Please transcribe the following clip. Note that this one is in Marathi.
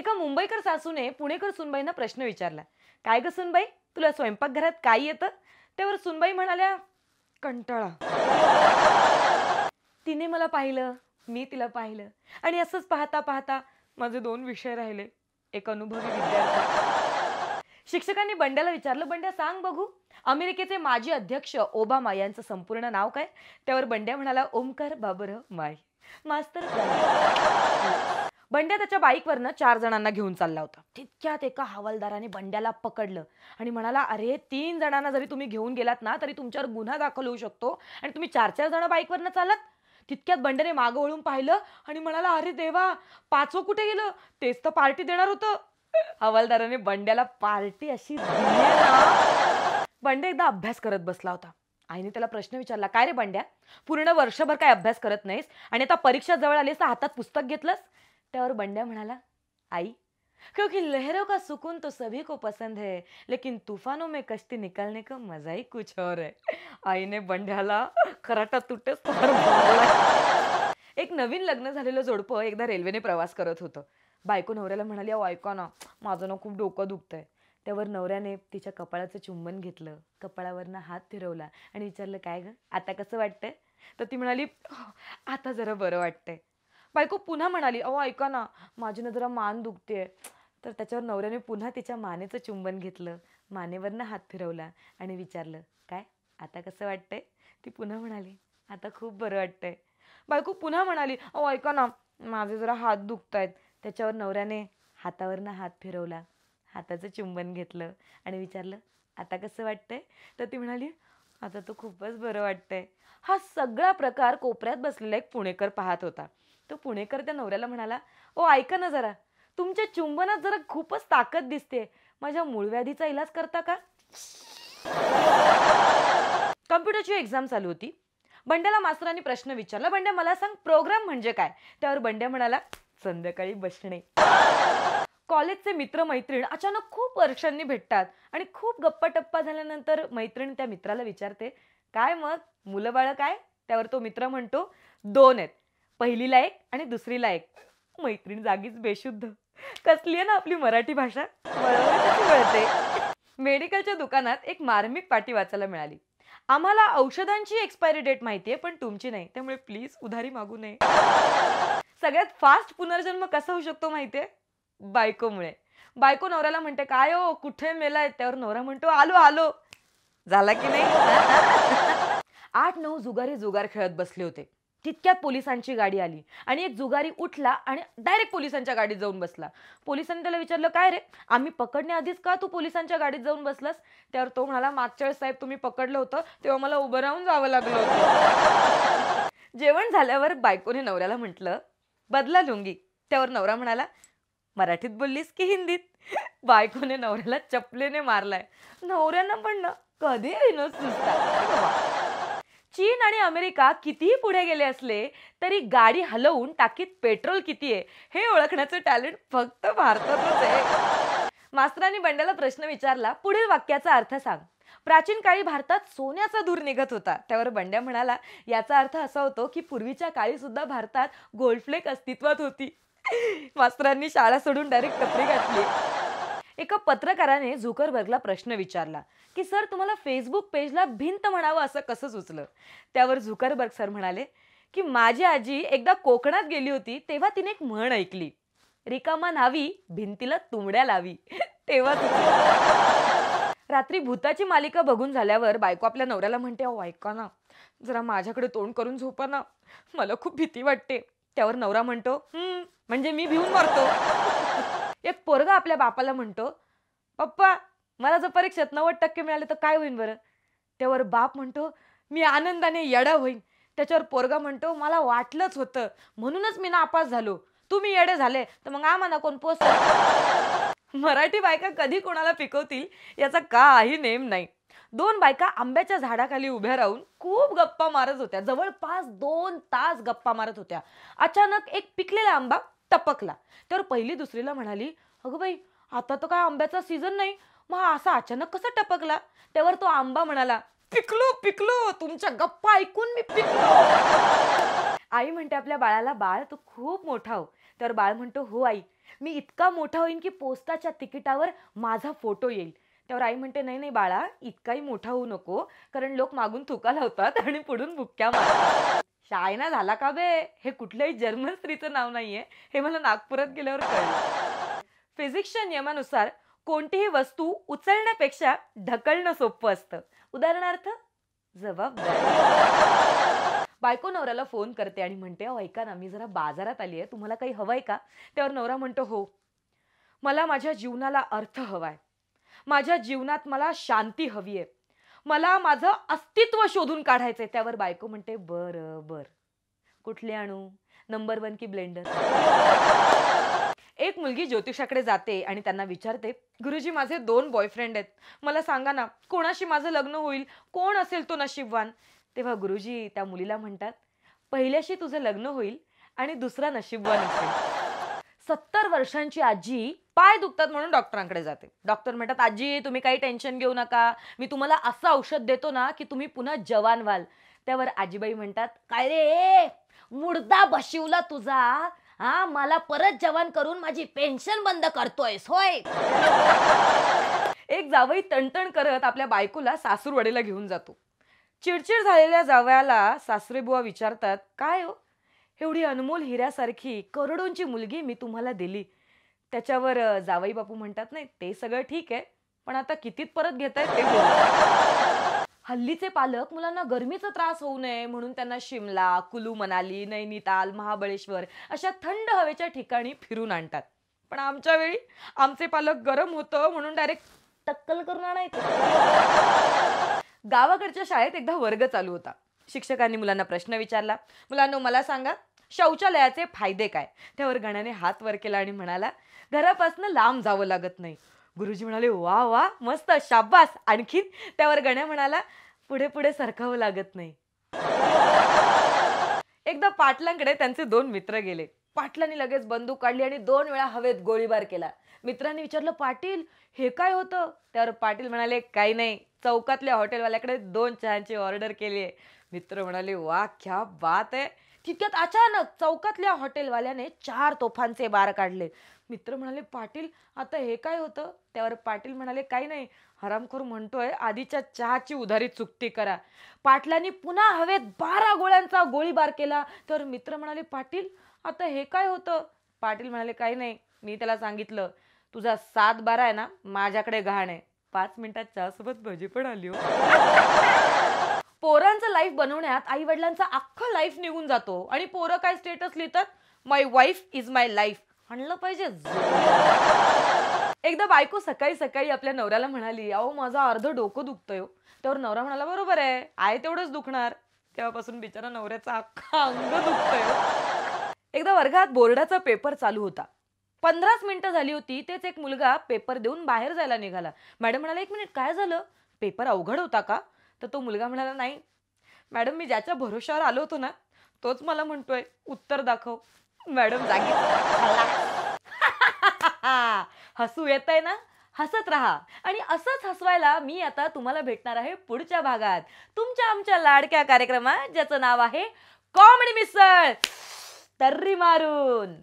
एका मुंबईकर सासूने पुणेकर सुनबाईंना प्रश्न विचारला, काय ग सुनबाई, तुला स्वयंपाकघरात काय येतं? त्यावर सुनबाई म्हणाल्या, कंटाळा. तिने मला पाहिलं, मी तिला पाहिलं आणि असंच पाहता पाहता माझे 2 विषय राहिले. एक अनुभवी विद्यार्थी. शिक्षकांनी बंड्याला विचारलं, बंड्या सांग बघू, अमेरिकेचे माजी अध्यक्ष ओबामा यांचं संपूर्ण नाव काय? त्यावर बंड्या म्हणाला, ओमकार बाबूराव माळी. मास्तर बंड्या त्याच्या बाईकवरनं 4 जणांना घेऊन चालला होता. तितक्यात एका हवालदाराने बंड्याला पकडलं आणि म्हणाला, अरे 3 जणांना जरी तुम्ही घेऊन गेलात ना तरी तुमच्यावर गुन्हा दाखल होऊ शकतो आणि तुम्ही 4-4 जण बाईकवरनं चालत. तितक्यात बंड्याने मागं वळून पाहिलं आणि म्हणाला, अरे देवा, 5वं कुठे गेलं? तेच तर पार्टी देणार होतं. हवालदाराने बंड्याला पार्टी अशी दिली ना. बंड्या एकदा अभ्यास करत बसला होता. आईने त्याला प्रश्न विचारला, काय रे बंड्या, पूर्ण वर्षभर काय अभ्यास करत नाहीस आणि आता परीक्षा जवळ आलीस तर हातात पुस्तक घेतलंस? त्यावर बंड्या म्हणाला, आई, क्योंकि लहरों का सुकून तो सभी को पसंद है, लेकिन तूफानों में कश्ती निकालने का मजा ही कुछ और है. आईने बंड्याला खराटा तुटेस तर मारला. एक नवीन लग्न झालेलं जोडपं एकदा रेल्वेने प्रवास करत होतं. बायको नवऱ्याला म्हणाली, अहो ऐका ना, माझं ना खूप डोकं दुखतंय. त्यावर नवऱ्याने तिच्या कपाळाचं चुंबन घेतलं, कपाळावरनं हात फिरवला आणि विचारलं, काय ग, आता कसं वाटतंय? तर ती म्हणाली, आता जरा बरं वाटतंय. बायको पुन्हा म्हणाली, अहो ऐका ना, माझी ना जरा मान दुखतेय. तर त्याच्यावर नवऱ्याने पुन्हा तिच्या मानेचं चुंबन घेतलं, मानेवरनं हात फिरवला आणि विचारलं, काय, आता कसं वाटतंय? ती पुन्हा म्हणाली, आता खूप बरं वाटतंय. बायको पुन्हा म्हणाली, अहो ऐका ना, माझे जरा हात दुखतायत. त्याच्यावर नवऱ्याने हातावरनं हात फिरवला, हाताचं चुंबन घेतलं आणि विचारलं, आता कसं वाटतंय? तर ती म्हणाली, आता तर खूपच बरं वाटतंय. हा सगळा प्रकार कोपऱ्यात बसलेला एक पुणेकर पाहत होता. तो पुणेकर त्या नवऱ्याला म्हणाला, ओ ऐका ना जरा, तुमच्या चुंबनात जरा खूपच ताकद दिसते. माझ्या मूळव्याधीचा इलाज करता का? कम्प्युटरची एक्झाम चालू होती. बंड्याला मास्तरांनी प्रश्न विचारला, बंड्या मला सांग, प्रोग्राम म्हणजे काय? त्यावर बंड्या म्हणाला, संध्याकाळी बसणे. कॉलेजचे मित्र मैत्रीण अचानक खूप वर्षांनी भेटतात आणि खूप गप्पा टप्पा झाल्यानंतर मैत्रीण त्या मित्राला विचारते, काय मग, मुलं बाळ काय? त्यावर तो मित्र म्हणतो, 2 आहेत, पहिलीला 1 आणि दुसरीला 1. मैत्रीण जागीच बेशुद्ध. कसली आहे ना आपली मराठी भाषा, वळते. मेडिकलच्या दुकानात एक मार्मिक पाटी वाचायला मिळाली. आम्हाला औषधांची एक्सपायरी डेट माहितीये पण तुमची नाही, त्यामुळे प्लीज उधारी मागू नये. सगळ्यात फास्ट पुनर्जन्म कसा होऊ शकतो माहितीये? बायकोमुळे. बायको नवऱ्याला म्हणते, काय हो कुठे मेलाय? त्यावर नवरा म्हणतो, आलो आलो. झाला की नाही? 8-9 जुगारी जुगार खेळत बसले होते. तितक्यात पोलिसांची गाडी आली आणि एक जुगारी उठला आणि डायरेक्ट पोलिसांच्या गाडीत जाऊन बसला. पोलिसांनी त्याला विचारलं, काय रे, आम्ही पकडण्याआधीच का तू पोलिसांच्या गाडीत जाऊन बसलास? त्यावर तो म्हणाला, मागच्या वेळेस साहेब तुम्ही पकडलं होतं तेव्हा मला उभं राहून जावं लागलं होतं. जेवण झाल्यावर बायकोने नवऱ्याला म्हटलं, बदला लुंगी. त्यावर नवरा म्हणाला, मराठीत बोललीस की हिंदीत? बायकोने नवऱ्याला चपलेने मारलाय. नवऱ्यांना पण ना कधी विनोद सुचतात. चीन आणि अमेरिका कितीही पुढे गेले असले तरी गाडी हलवून टाकीत पेट्रोल किती आहे हे ओळखण्याचं टॅलेंट फक्त भारतातच आहे. मास्तरांनी बंड्याला प्रश्न विचारला, पुढील वाक्याचा अर्थ सांग. प्राचीन काळी भारतात सोन्याचा धूर निघत होता. त्यावर बंड्या म्हणाला, याचा अर्थ असा होतो की पूर्वीच्या काळी सुद्धा भारतात गोल्डफ्लेक अस्तित्वात होती. मास्तरांनी शाळा सोडून डायरेक्ट टपरी गाठली. एका पत्रकाराने झुकरबर्गला प्रश्न विचारला की सर, तुम्हाला फेसबुक पेजला भिंत म्हणावं असं कसं सुचलं? त्यावर झुकरबर्ग सर म्हणाले की माझी आजी एकदा कोकणात गेली होती तेव्हा तिने एक म्हण ऐकली, रिकामा न्हावी भिंतीला तुंबड्या लावी. तेव्हा रात्री भूताची मालिका बघून झाल्यावर बायको आपल्या नवऱ्याला म्हणते, अहो ऐका ना, जरा माझ्याकडे तोंड करून झोपा ना, मला खूप भीती वाटते. त्यावर नवरा म्हणतो, म्हणजे मी भिवून मरतो. एक पोरगा आपल्या बापाला म्हणतो, पप्पा मला जर परीक्षेत 90% मिळाले तर काय होईल बरं? त्यावर बाप म्हणतो, मी आनंदाने येडा होईन. त्याच्यावर पोरगा म्हणतो, मला वाटलंच होतं म्हणूनच मी नापास झालो. तुम्ही येडे झाले तर मग आम्हाला कोण पोचतं? मराठी बायका कधी कोणाला पिकवतील याचा काही नेम नाही. 2 बायका आंब्याच्या झाडाखाली उभ्या राहून खूप गप्पा मारत होत्या. जवळपास 2 तास गप्पा मारत होत्या. अचानक एक पिकलेला आंबा टपकला. तर पहिली दुसरीला म्हणाली, अगं बाई, आता तर काय आंब्याचा सीझन नाही, मग असा अचानक कसा टपकला? त्यावर तो आंबा म्हणाला, पिकलो पिकलो, तुमच्या गप्पा ऐकून मी पिकलो. आई म्हणते आपल्या बाळाला, बाळ तू खूप मोठा हो. तर बाळ म्हणतो, हो आई, मी इतका मोठा होईन की पोस्टाच्या तिकिटावर माझा फोटो येईल. त्यावर आई म्हणते, "नाही, नाही बाळा, इतकाही मोठा होऊ नको, कारण लोक मागून थुका लावतात आणि पुढून बुक्क्या मारतात." शाळेना झाला का बे? हे कुठल्याही जर्मन स्त्रीचं नाव नाहीये. हे मला नागपुरात गेल्यावर कळलं. फिजिक्सच्या नियमानुसार कोणतीही वस्तू उचलण्यापेक्षा ढकलणं सोपं असतं. उदाहरणार्थ जबाबदारी. बायको नवऱ्याला फोन करते आणि म्हणते, "अहो ऐका ना, मी जरा बाजारात आली आहे. तुम्हाला काही हवंय का?" त्यावर नवरा म्हणतो, "हो. मला माझ्या जीवनाला अर्थ हवाय. माझ्या जीवनात मला शांती हवी आहे. मला माझं अस्तित्व शोधून काढायचंय." त्यावर बायको म्हणते, "बरं, बरं. कुठले आणू? नंबर 1 की ब्लेंडर?" एक मुलगी ज्योतिषाकडे जाते आणि त्यांना विचारते, "गुरुजी, माझे 2 बॉयफ्रेंड आहेत. मला सांगा ना, कोणाशी माझं लग्न होईल? कोण असेल तो नशीबवान?" तेव्हा गुरुजी त्या मुलीला म्हणतात, "पहिल्याशी तुझं लग्न होईल आणि दुसरा नशीबवान असेल." 70 वर्षांची आजी पाय दुखतात म्हणून डॉक्टरांकडे जाते. डॉक्टर म्हणतात, "आजी, तुम्ही काही टेन्शन घेऊ नका. मी तुम्हाला असं औषध देतो ना, की तुम्ही पुन्हा जवान व्हाल." त्यावर आजीबाई म्हणतात, "काय रे, मुर्दा बशिवला तुझा? हां, मला परत जवान करून माझी पेन्शन बंद करतोयस होय?" एक जावई तणतण करत आपल्या बायकोला सासूरवाडीला घेऊन जातो. चिडचिड झालेल्या जावयाला सासरेबुवा विचारतात, "काय हो? एवढी अनमोल हिऱ्यासारखी करोडोंची मुलगी मी तुम्हाला दिली." त्याच्यावर जावई बापू म्हणतात, "नाही, ते सगळं ठीक आहे. पण आता कितीत परत घेताय ते बोला." हल्लीचे पालक मुलांना गरमीचा त्रास होऊ नये म्हणून त्यांना शिमला, कुलू मनाली, नैनिताल, महाबळेश्वर अशा थंड हवेच्या ठिकाणी फिरून आणतात. पण आमच्या वेळी आमचे पालक गरम होतं म्हणून डायरेक्ट टक्कल करून आणायचे. गावाकडच्या शाळेत एकदा वर्ग चालू होता. शिक्षकांनी मुलांना प्रश्न विचारला, "मुलांनो, मला सांगा, शौचालयाचे फायदे काय?" त्यावर गण्याने हात वर केला आणि म्हणाला, "घरापासून लांब जावं लागत नाही." गुरुजी म्हणाले, "वा वा, मस्त, शाब्बास, आणखीन?" त्यावर गण्या म्हणाला, "पुढे पुढे सरकावं लागत नाही." एकदा पाटलांकडे त्यांचे 2 मित्र गेले. पाटलांनी लगेच बंदूक काढली आणि 2 वेळा हवेत गोळीबार केला. मित्रांनी विचारलं, "पाटील, हे काय होतं?" त्यावर पाटील म्हणाले, "काही नाही, चौकातल्या हॉटेलवाल्याकडे 2 चहाची ऑर्डर केली आहे." मित्र म्हणाले, "वाह, क्या बात है." तितक्यात अचानक चौकातल्या हॉटेलवाल्याने 4 तोफांचे बार काढले. मित्र म्हणाले, "पाटील, आता हे काय होतं?" त्यावर पाटील म्हणाले, "काही नाही, हरामखोर म्हणतोय आधीच्या चहाची उधारी चुकती करा." पाटलांनी पुन्हा हवेत 12 गोळ्यांचा गोळीबार केला. तर मित्र म्हणाले, "पाटील, आता हे काय होतं?" पाटील म्हणाले, "काही नाही, मी त्याला सांगितलं, तुझा 7-12 आहे ना, माझ्याकडे गहाण आहे." 5 मिनिटात चहासोबत भजी पण आली हो. पोरांचं लाईफ बनवण्यात आई-वडिलांचा अख्खा लाईफ निघून जातो आणि पोरं काय स्टेटस लिहितात, "माय वाईफ इज माय लाईफ." आणलं पाहिजे जोरात. एकदा बायको सकाळी-सकाळी आपल्या नवऱ्याला म्हणाली, "अहो, माझं अर्धं डोकं दुखतंय हो." त्यावर नवरा म्हणाला, "बरोबर आहे तेवढंच दुखणार." तेव्हापासून बिचारा नवऱ्याचं अख्खं अंग दुखतंय हो. एकदा वर्गात बोर्डाचा पेपर चालू होता. 15च मिनिटं झाली होती, तेच एक मुलगा पेपर देऊन बाहेर जायला निघाला. मॅडम म्हणाले, "1 मिनिट, काय झालं? पेपर अवघड होता का?" तर तो मुलगा म्हणाला, "नाही मॅडम, मी ज्याच्या भरोश्यावर आलो होतो ना, तोच मला म्हणतोय उत्तर दाखव." मॅडम जागी हसू येतंय ना? हसत राहा. आणि असंच हसवायला मी आता तुम्हाला भेटणार आहे पुढच्या भागात. तुमच्या आमच्या लाडक्या कार्यक्रमात, ज्याचं नाव आहे कॉमेडी मिसळ. तर्री मारून.